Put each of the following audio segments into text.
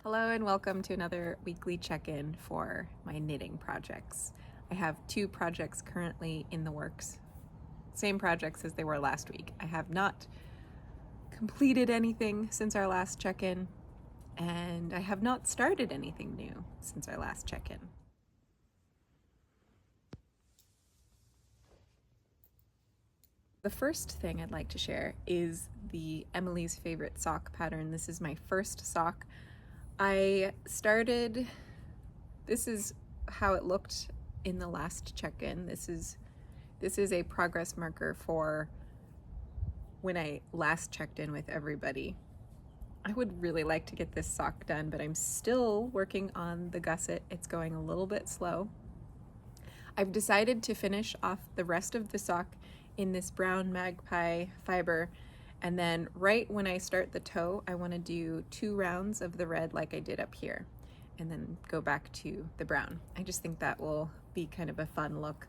Hello and welcome to another weekly check-in for my knitting projects. I have two projects currently in the works. Same projects as they were last week. I have not completed anything since our last check-in, and I have not started anything new since our last check-in. The first thing I'd like to share is the Emily's Favorite Sock pattern. This is my first sock. This is how it looked in the last check-in. This is a progress marker for when I last checked in with everybody. I would really like to get this sock done, but I'm still working on the gusset. It's going a little bit slow. I've decided to finish off the rest of the sock in this brown magpie fiber, and then right when I start the toe, I want to do 2 rounds of the red like I did up here, and then go back to the brown. I just think that will be kind of a fun look.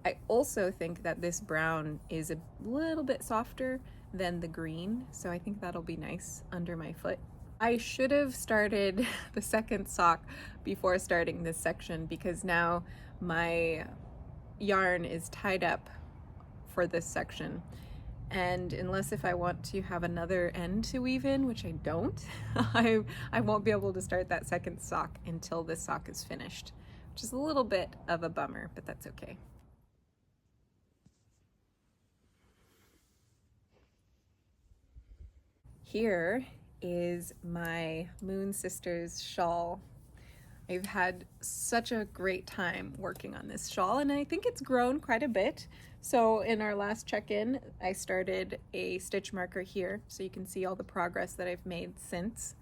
I also think that this brown is a little bit softer than the green, so I think that'll be nice under my foot. I should have started the second sock before starting this section because now my yarn is tied up for this section, and unless if I want to have another end to weave in, which I don't, I won't be able to start that second sock until this sock is finished, which is a little bit of a bummer, but that's okay. Here is my Moon Sisters shawl. I've had such a great time working on this shawl, and I think it's grown quite a bit. So in our last check-in, I started a stitch marker here so you can see all the progress that I've made since.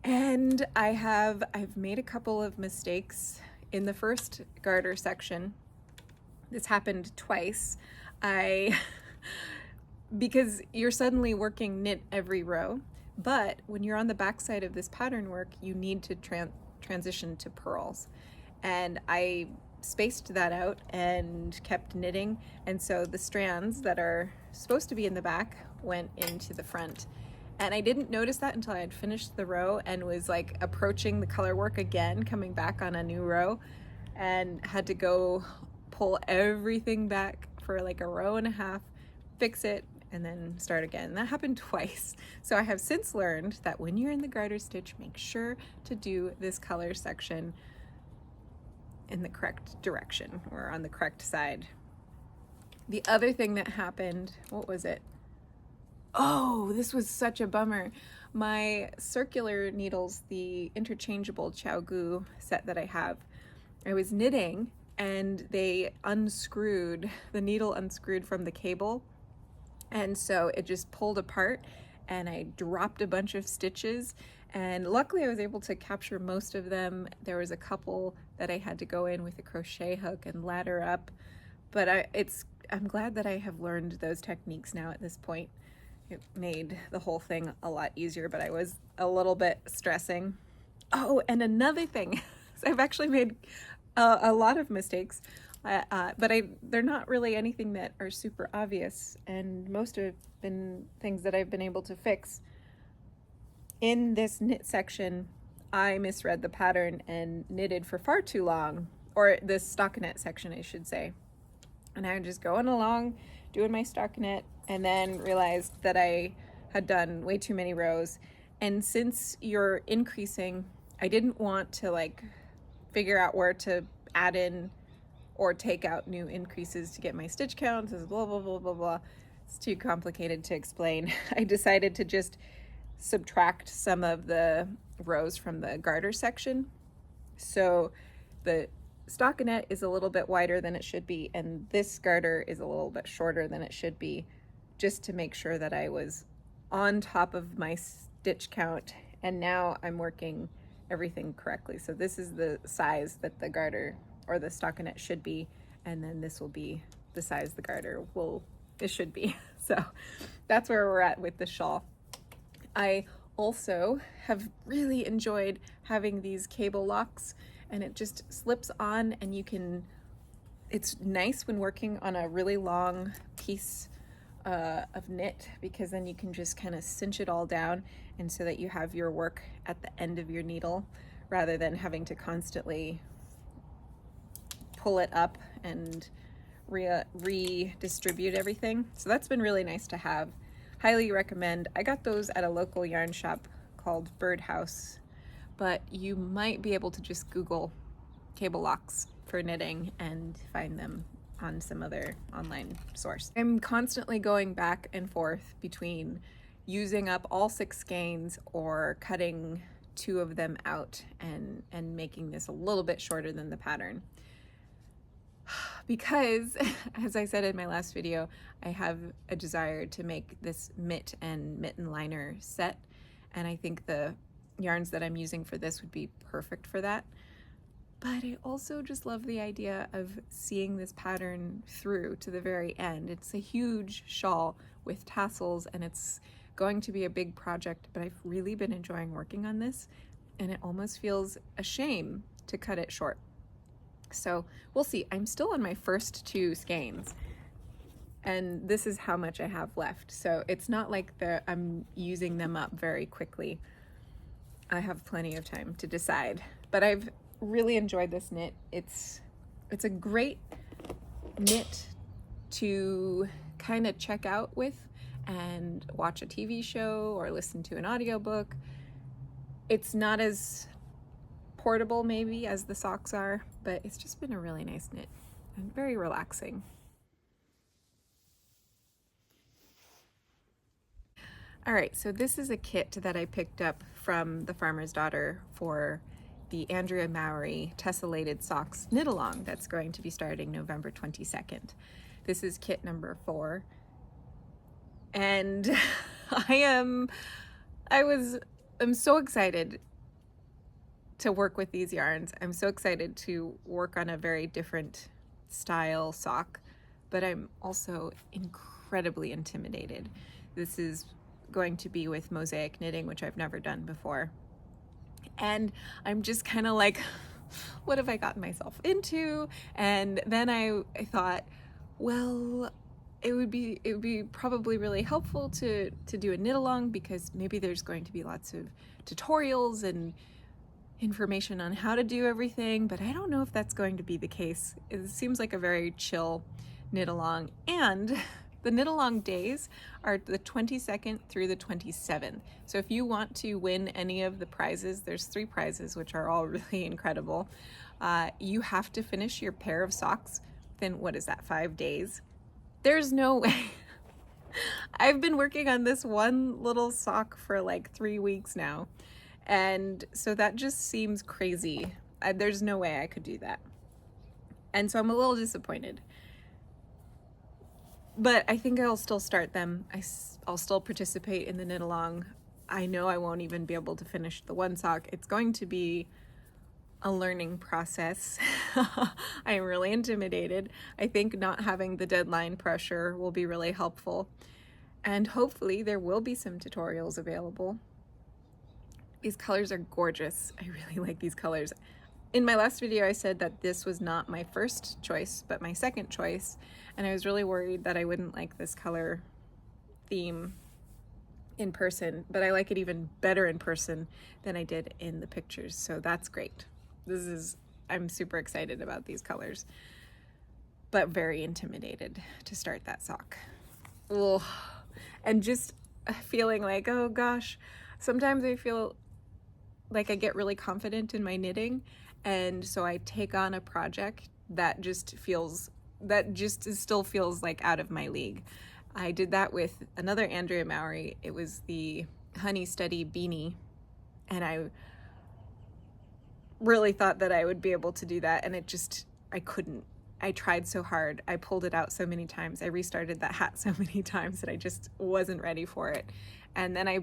And I've made a couple of mistakes in the first garter section. This happened twice. Because you're suddenly working knit every row, but when you're on the back side of this pattern work, you need to transition to purls. And I spaced that out and kept knitting, and so the strands that are supposed to be in the back went into the front. And I didn't notice that until I had finished the row and was like approaching the color work again, coming back on a new row, and had to go pull everything back for like a row and a half, fix it, and then start again. That happened twice. So I have since learned that when you're in the garter stitch, make sure to do this color section in the correct direction or on the correct side. The other thing that happened, what was it? Oh, this was such a bummer. My circular needles, the interchangeable ChiaoGoo set that I have, I was knitting and they unscrewed, the needle unscrewed from the cable, and so it just pulled apart and I dropped a bunch of stitches, and luckily I was able to capture most of them. There was a couple that I had to go in with a crochet hook and ladder up, but I'm glad that I have learned those techniques now at this point. It made the whole thing a lot easier, but I was a little bit stressing. Oh, and another thing, I've actually made a lot of mistakes, but they're not really anything that are super obvious, and most have been things that I've been able to fix. In this knit section, I misread the pattern and knitted for far too long, or this stockinette section, I should say. And I was just going along, doing my stockinette, and then realized that I had done way too many rows. And since you're increasing, I didn't want to like figure out where to add in or take out new increases to get my stitch counts, blah, blah, blah, blah, blah. It's too complicated to explain. I decided to just subtract some of the rows from the garter section. So the stockinette is a little bit wider than it should be, and this garter is a little bit shorter than it should be, just to make sure that I was on top of my stitch count, and now I'm working everything correctly. So this is the size that the garter or the stockinette should be, and then this will be the size the garter it should be. So that's where we're at with the shawl. I also have really enjoyed having these cable locks, and it just slips on, and it's nice when working on a really long piece of knit, because then you can just kind of cinch it all down, and so that you have your work at the end of your needle rather than having to constantly pull it up and redistribute everything. So that's been really nice to have. Highly recommend. I got those at a local yarn shop called Birdhouse, but you might be able to just Google cable locks for knitting and find them on some other online source. I'm constantly going back and forth between using up all 6 skeins or cutting 2 of them out and making this a little bit shorter than the pattern. Because, as I said in my last video, I have a desire to make this mitt and mitten liner set, and I think the yarns that I'm using for this would be perfect for that. But I also just love the idea of seeing this pattern through to the very end. It's a huge shawl with tassels, and it's going to be a big project, but I've really been enjoying working on this, and it almost feels a shame to cut it short. So we'll see. I'm still on my first 2 skeins, and this is how much I have left. So it's not like I'm using them up very quickly. I have plenty of time to decide, but I've really enjoyed this knit. It's a great knit to kind of check out with and watch a TV show or listen to an audiobook. It's not as portable maybe as the socks are, but it's just been a really nice knit and very relaxing. All right, so this is a kit that I picked up from The Farmer's Daughter for the Andrea Mowry Tessellated Socks Knit Along that's going to be starting November 22nd. This is kit number 4. And I'm so excited to work with these yarns. I'm so excited to work on a very different style sock, but I'm also incredibly intimidated. This is going to be with mosaic knitting, which I've never done before. And I'm just kind of like, what have I gotten myself into? And then I thought, well, it would be probably really helpful to do a knit along, because maybe there's going to be lots of tutorials and information on how to do everything, but I don't know if that's going to be the case. It seems like a very chill knit along, and the knit along days are the 22nd through the 27th. So if you want to win any of the prizes, there's 3 prizes, which are all really incredible. You have to finish your pair of socks within, what is that, 5 days? There's no way. I've been working on this one little sock for like 3 weeks now. And so that just seems crazy. There's no way I could do that. And so I'm a little disappointed. But I think I'll still start them. I'll still participate in the knit along. I know I won't even be able to finish the one sock. It's going to be a learning process. I am really intimidated. I think not having the deadline pressure will be really helpful. And hopefully there will be some tutorials available. These colors are gorgeous. I really like these colors. In my last video, I said that this was not my first choice, but my second choice. And I was really worried that I wouldn't like this color theme in person, but I like it even better in person than I did in the pictures. So that's great. I'm super excited about these colors, but very intimidated to start that sock. Ugh. And just feeling like, oh gosh, sometimes I feel like I get really confident in my knitting, and so I take on a project that just still feels like out of my league. I did that with another Andrea Mowry. It was the Honey Study beanie, and I really thought that I would be able to do that, and I couldn't. I tried so hard. I pulled it out so many times. I restarted that hat so many times that I just wasn't ready for it. And then I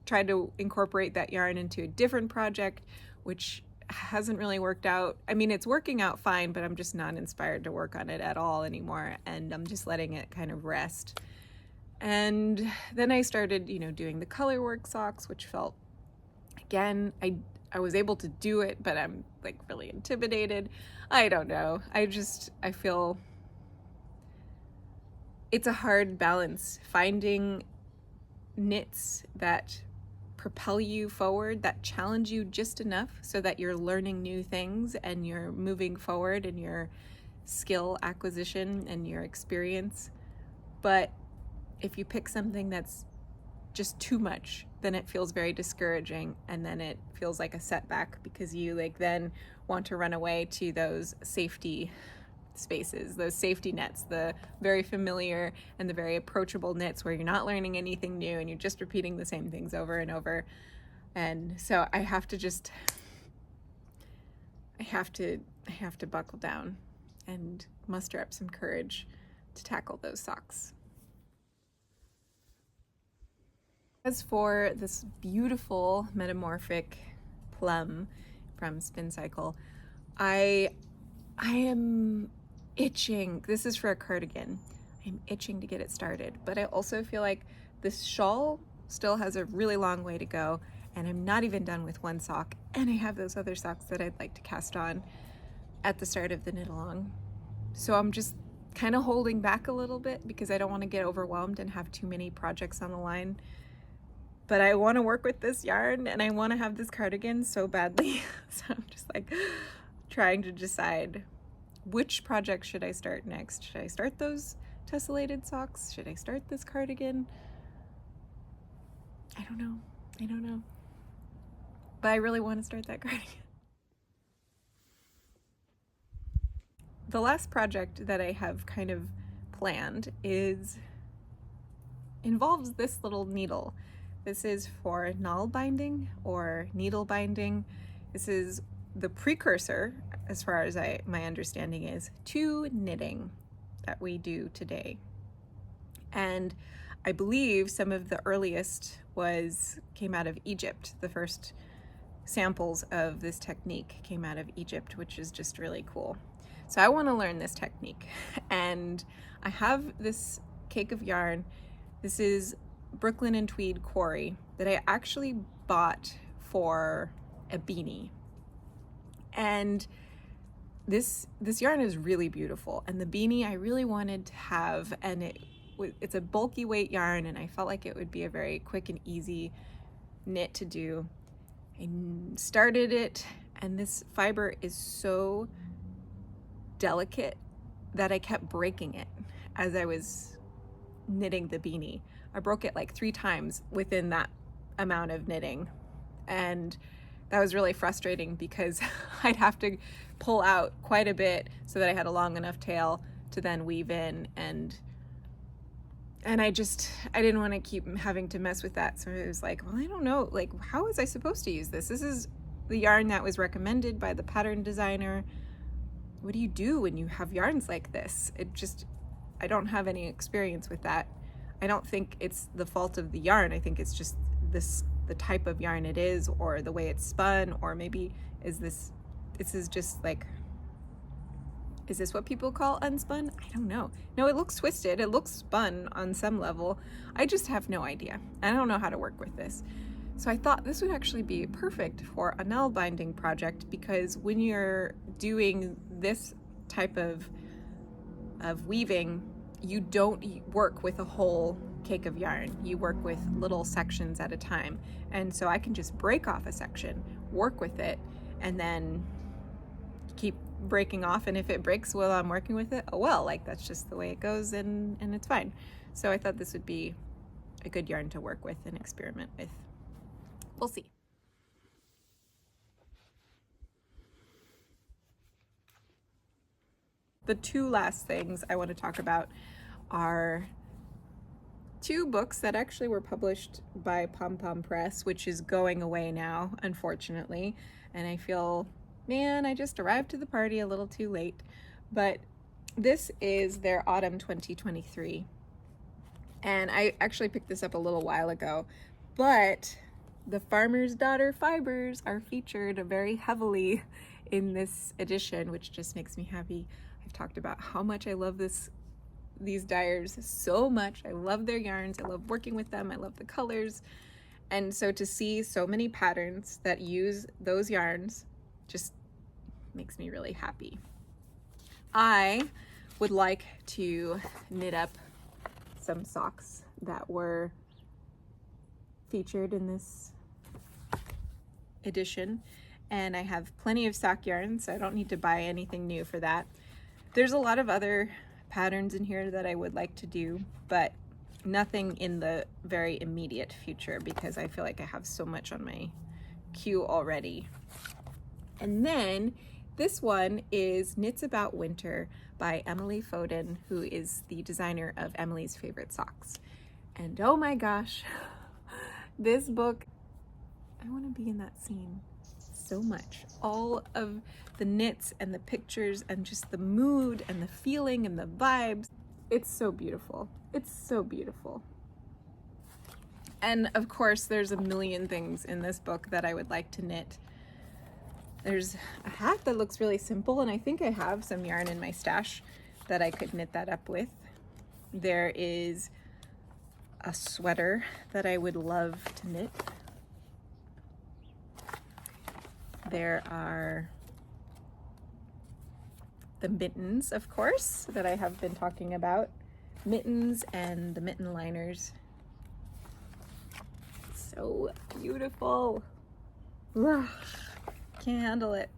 tried to incorporate that yarn into a different project, which hasn't really worked out. I mean, it's working out fine, but I'm just not inspired to work on it at all anymore, and I'm just letting it kind of rest. And then I started, doing the color work socks, which felt, again, I was able to do it, but I'm like really intimidated. I don't know. I feel it's a hard balance finding knits that propel you forward, that challenge you just enough so that you're learning new things and you're moving forward in your skill acquisition and your experience. But if you pick something that's just too much, then it feels very discouraging, and then it feels like a setback because you like then want to run away to those safety spaces, those safety nets, the very familiar and the very approachable knits where you're not learning anything new and you're just repeating the same things over and over. And so I have to buckle down and muster up some courage to tackle those socks. As for this beautiful metamorphic plum from Spin Cycle, I am itching. This is for a cardigan. I'm itching to get it started, but I also feel like this shawl still has a really long way to go, and I'm not even done with one sock, and I have those other socks that I'd like to cast on at the start of the knit along. So I'm just kind of holding back a little bit because I don't want to get overwhelmed and have too many projects on the line. But I want to work with this yarn and I want to have this cardigan so badly. So I'm just like trying to decide which project should I start next. Should I start those tessellated socks? Should I start this cardigan? I don't know. But I really want to start that cardigan. The last project that I have kind of planned involves this little needle. This is for nail binding or needle binding. This is the precursor, as far as my understanding is, to knitting that we do today. And I believe some of the earliest came out of Egypt. The first samples of this technique came out of Egypt, which is just really cool. So I want to learn this technique, and I have this cake of yarn. This is Brooklyn and Tweed Quarry that I actually bought for a beanie. And this yarn is really beautiful, and the beanie I really wanted to have, and it's a bulky weight yarn, and I felt like it would be a very quick and easy knit to do. I started it, and this fiber is so delicate that I kept breaking it as I was knitting the beanie. I broke it like 3 times within that amount of knitting, and that was really frustrating because I'd have to pull out quite a bit so that I had a long enough tail to then weave in, and I didn't want to keep having to mess with that. So it was like, well, I don't know, like, how was I supposed to use this? This is the yarn that was recommended by the pattern designer. What do you do when you have yarns like this? I don't have any experience with that. I don't think it's the fault of the yarn. I think it's just the type of yarn it is, or the way it's spun, or maybe is this what people call unspun? I don't know. No, it looks twisted. It looks spun on some level. I just have no idea. I don't know how to work with this. So I thought this would actually be perfect for a nail binding project, because when you're doing this type of weaving, you don't work with a whole cake of yarn. You work with little sections at a time. And so I can just break off a section, work with it, and then keep breaking off. And if it breaks while I'm working with it, oh well, like that's just the way it goes, and it's fine. So I thought this would be a good yarn to work with and experiment with. We'll see. The 2 last things I want to talk about are 2 books that actually were published by Pom Pom Press, which is going away now, unfortunately. And I feel, man, I just arrived to the party a little too late. But this is their Autumn 2023. And I actually picked this up a little while ago, but the Farmer's Daughter fibers are featured very heavily in this edition, which just makes me happy. I've talked about how much I love these dyers so much. I love their yarns. I love working with them. I love the colors. And so to see so many patterns that use those yarns just makes me really happy. I would like to knit up some socks that were featured in this edition, and I have plenty of sock yarn, so I don't need to buy anything new for that. There's a lot of other patterns in here that I would like to do, but nothing in the very immediate future because I feel like I have so much on my queue already. And then this one is Knits About Winter by Emily Foden, who is the designer of Emily's Favorite Socks. And oh my gosh, this book, I want to be in that scene so much. All of the knits and the pictures and just the mood and the feeling and the vibes. It's so beautiful. It's so beautiful. And of course, there's a million things in this book that I would like to knit. There's a hat that looks really simple, and I think I have some yarn in my stash that I could knit that up with. There is a sweater that I would love to knit. There are the mittens, of course, that I have been talking about. Mittens and the mitten liners. So beautiful. Ugh, can't handle it.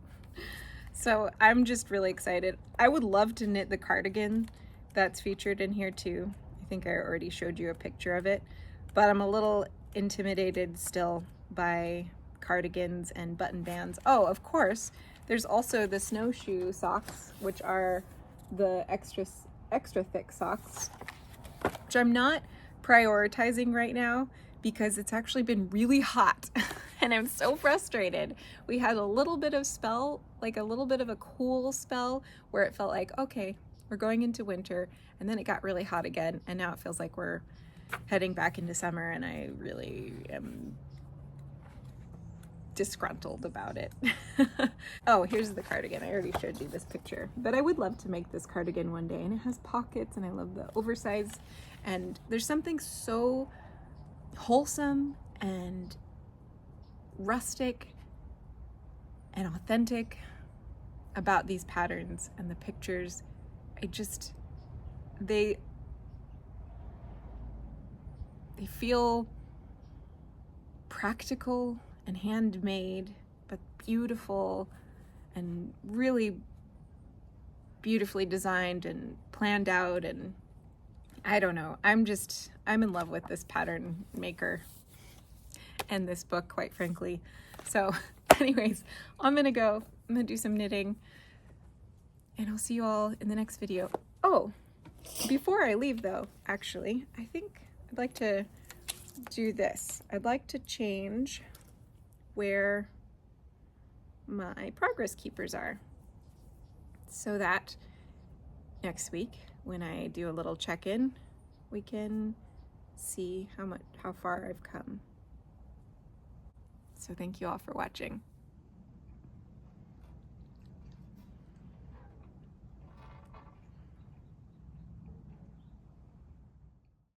So I'm just really excited. I would love to knit the cardigan that's featured in here too. I think I already showed you a picture of it, but I'm a little intimidated still by cardigans and button bands. Oh, of course, there's also the snowshoe socks, which are the extra thick socks, which I'm not prioritizing right now because it's actually been really hot and I'm so frustrated. We had a little bit of spell, like a little bit of a cool spell where it felt like, okay, we're going into winter, and then it got really hot again, and now it feels like we're heading back into summer, and I really am disgruntled about it. Oh, here's the cardigan. I already showed you this picture, but I would love to make this cardigan one day, and it has pockets, and I love the oversized, and there's something so wholesome and rustic and authentic about these patterns and the pictures. They feel practical and handmade, but beautiful and really beautifully designed and planned out, and I don't know, I'm in love with this pattern maker and this book, quite frankly. So anyways, I'm gonna do some knitting, and I'll see you all in the next video. Oh, before I leave though, actually, I think I'd like to do this. I'd like to change where my progress keepers are, so that next week when I do a little check-in, we can see how far I've come. So thank you all for watching.